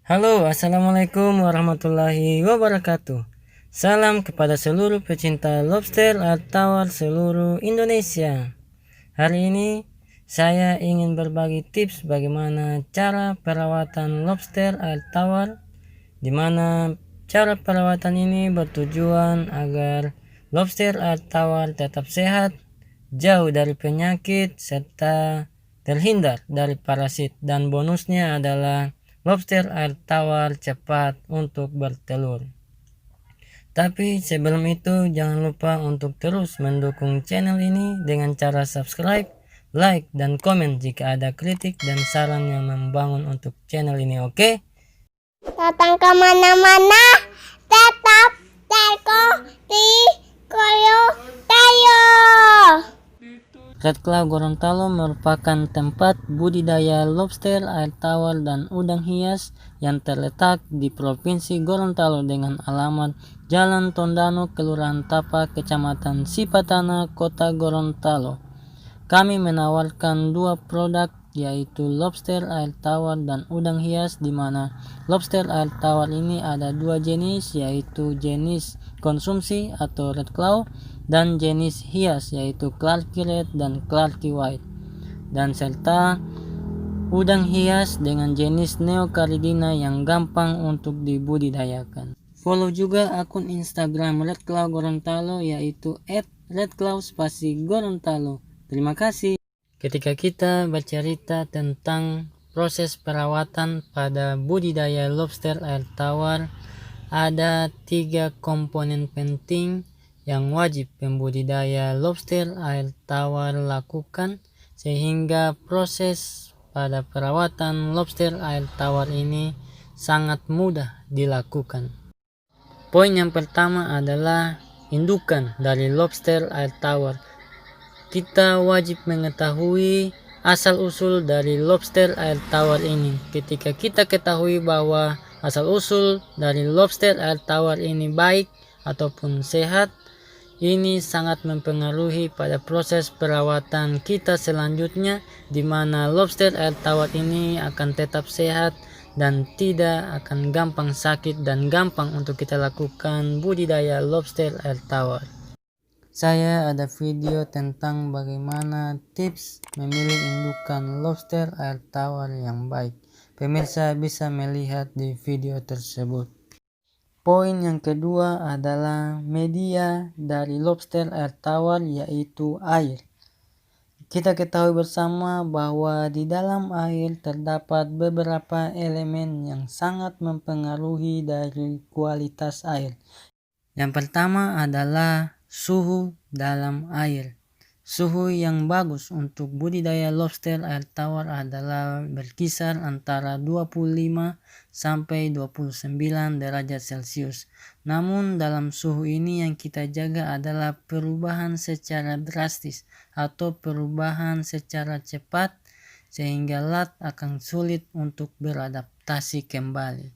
Halo, assalamualaikum warahmatullahi wabarakatuh. Salam kepada seluruh pecinta lobster art tower seluruh Indonesia. Hari ini saya ingin berbagi tips bagaimana cara perawatan lobster art tower, di mana cara perawatan ini bertujuan agar lobster art tower tetap sehat, jauh dari penyakit, serta terhindar dari parasit, dan bonusnya adalah lobster air tawar cepat untuk bertelur. Tapi sebelum itu jangan lupa untuk terus mendukung channel ini dengan cara subscribe, like, dan komen jika ada kritik dan saran yang membangun untuk channel ini, oke? Datang kemana-mana, tetap teko di koyo tayo. Red Claw Gorontalo merupakan tempat budidaya lobster, air tawar, dan udang hias yang terletak di Provinsi Gorontalo dengan alamat Jalan Tondano, Kelurahan Tapa, Kecamatan Sipatana, Kota Gorontalo. Kami menawarkan dua produk, yaitu lobster air tawar dan udang hias, di mana lobster air tawar ini ada dua jenis, yaitu jenis konsumsi atau red claw dan jenis hias yaitu Clarky Red dan Clarky White, dan serta udang hias dengan jenis Neocaridina yang gampang untuk dibudidayakan. Follow juga akun Instagram Red Claw Gorontalo yaitu @redclaw_Gorontalo. Terima kasih. Ketika kita bercerita tentang proses perawatan pada budidaya lobster air tawar, ada 3 komponen penting yang wajib pembudidaya lobster air tawar lakukan sehingga proses pada perawatan lobster air tawar ini sangat mudah dilakukan. Poin yang pertama adalah indukan dari lobster air tawar. Kita wajib mengetahui asal-usul dari lobster air tawar ini. Ketika kita ketahui bahwa asal-usul dari lobster air tawar ini baik ataupun sehat, ini sangat mempengaruhi pada proses perawatan kita selanjutnya, di mana lobster air tawar ini akan tetap sehat dan tidak akan gampang sakit dan gampang untuk kita lakukan budidaya lobster air tawar. Saya ada video tentang bagaimana tips memilih indukan lobster air tawar yang baik. Pemirsa bisa melihat di video tersebut. Poin yang kedua adalah media dari lobster air tawar yaitu air. Kita ketahui bersama bahwa di dalam air terdapat beberapa elemen yang sangat mempengaruhi dari kualitas air. Yang pertama adalah suhu dalam air. Suhu yang bagus untuk budidaya lobster air tawar adalah berkisar antara 25 sampai 29 derajat Celcius. Namun dalam suhu ini yang kita jaga adalah perubahan secara drastis atau perubahan secara cepat sehingga lat akan sulit untuk beradaptasi kembali.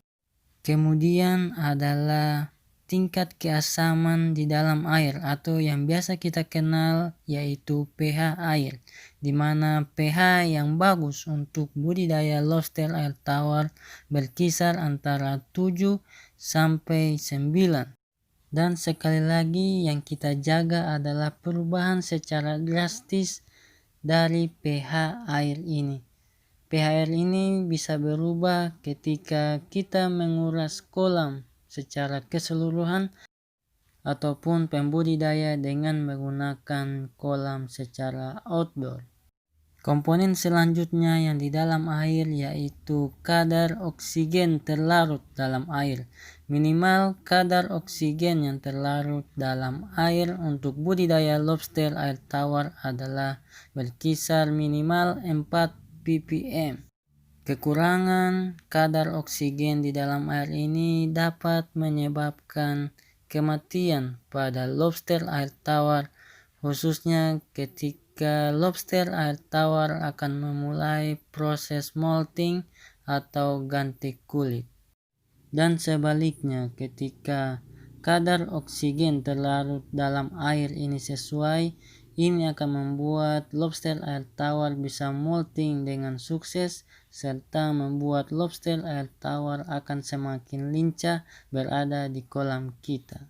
Kemudian adalah tingkat keasaman di dalam air atau yang biasa kita kenal yaitu pH air, di mana pH yang bagus untuk budidaya lobster air tawar berkisar antara 7 sampai 9. Dan sekali lagi yang kita jaga adalah perubahan secara drastis dari pH air ini. pH air ini bisa berubah ketika kita menguras kolam secara keseluruhan ataupun pembudidaya dengan menggunakan kolam secara outdoor. Komponen selanjutnya yang di dalam air yaitu kadar oksigen terlarut dalam air. Minimal kadar oksigen yang terlarut dalam air untuk budidaya lobster air tawar adalah berkisar minimal 4 ppm. Kekurangan kadar oksigen di dalam air ini dapat menyebabkan kematian pada lobster air tawar, khususnya ketika lobster air tawar akan memulai proses molting atau ganti kulit. Dan sebaliknya, ketika kadar oksigen terlarut dalam air ini sesuai, ini akan membuat lobster air tawar bisa molting dengan sukses serta membuat lobster air tawar akan semakin lincah berada di kolam kita.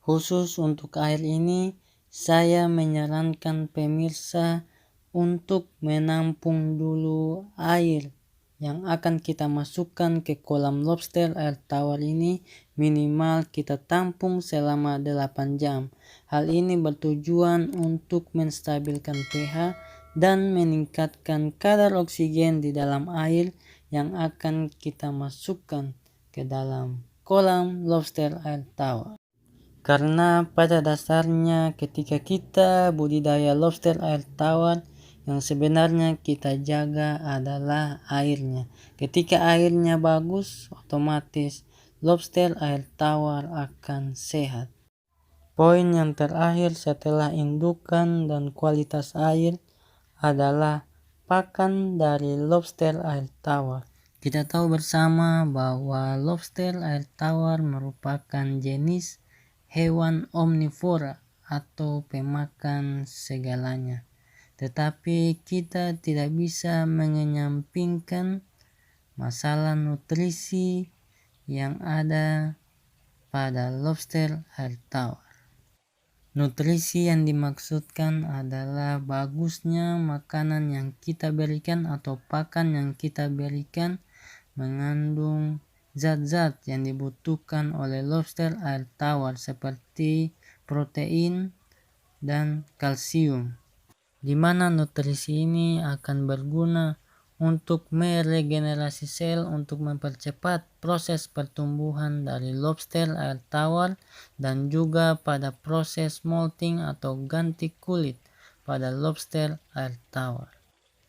Khusus untuk air ini, saya menyarankan pemirsa untuk menampung dulu air yang akan kita masukkan ke kolam lobster air tawar ini. Minimal kita tampung selama 8 jam. Hal ini bertujuan untuk menstabilkan pH dan meningkatkan kadar oksigen di dalam air yang akan kita masukkan ke dalam kolam lobster air tawar. Karena pada dasarnya ketika kita budidaya lobster air tawar, yang sebenarnya kita jaga adalah airnya. Ketika airnya bagus, otomatis lobster air tawar akan sehat. Poin yang terakhir setelah indukan dan kualitas air adalah pakan dari lobster air tawar. Kita tahu bersama bahwa lobster air tawar merupakan jenis hewan omnivora atau pemakan segalanya. Tetapi kita tidak bisa mengenyampingkan masalah nutrisi yang ada pada lobster air tawar. Nutrisi yang dimaksudkan adalah bagusnya makanan yang kita berikan atau pakan yang kita berikan mengandung zat-zat yang dibutuhkan oleh lobster air tawar seperti protein dan kalsium, di mana nutrisi ini akan berguna untuk meregenerasi sel untuk mempercepat proses pertumbuhan dari lobster air tawar dan juga pada proses molting atau ganti kulit pada lobster air tawar.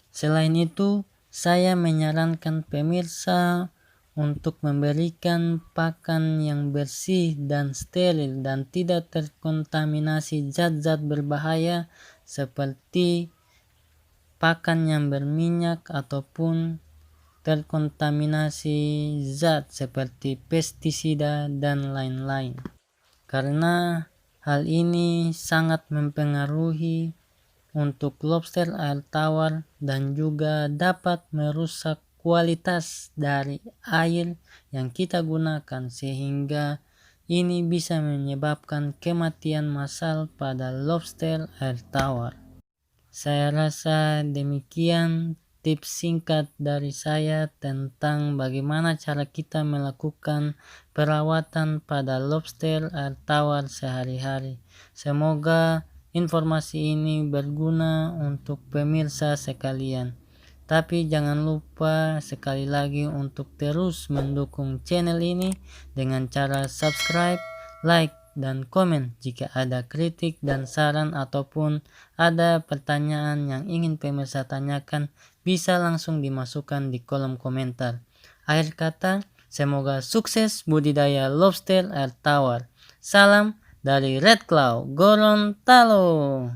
Selain itu, saya menyarankan pemirsa untuk memberikan pakan yang bersih dan steril dan tidak terkontaminasi zat-zat berbahaya seperti pakan yang berminyak ataupun terkontaminasi zat seperti pestisida dan lain-lain. Karena hal ini sangat mempengaruhi untuk lobster air tawar dan juga dapat merusak kualitas dari air yang kita gunakan, sehingga ini bisa menyebabkan kematian massal pada lobster air tawar. Saya rasa demikian tips singkat dari saya tentang bagaimana cara kita melakukan perawatan pada lobster air tawar sehari-hari. Semoga informasi ini berguna untuk pemirsa sekalian. Tapi jangan lupa sekali lagi untuk terus mendukung channel ini dengan cara subscribe, like, dan komen. Jika ada kritik dan saran ataupun ada pertanyaan yang ingin pemirsa tanyakan, bisa langsung dimasukkan di kolom komentar. Akhir kata, semoga sukses budidaya lobster air tawar. Salam dari Red Claw Gorontalo.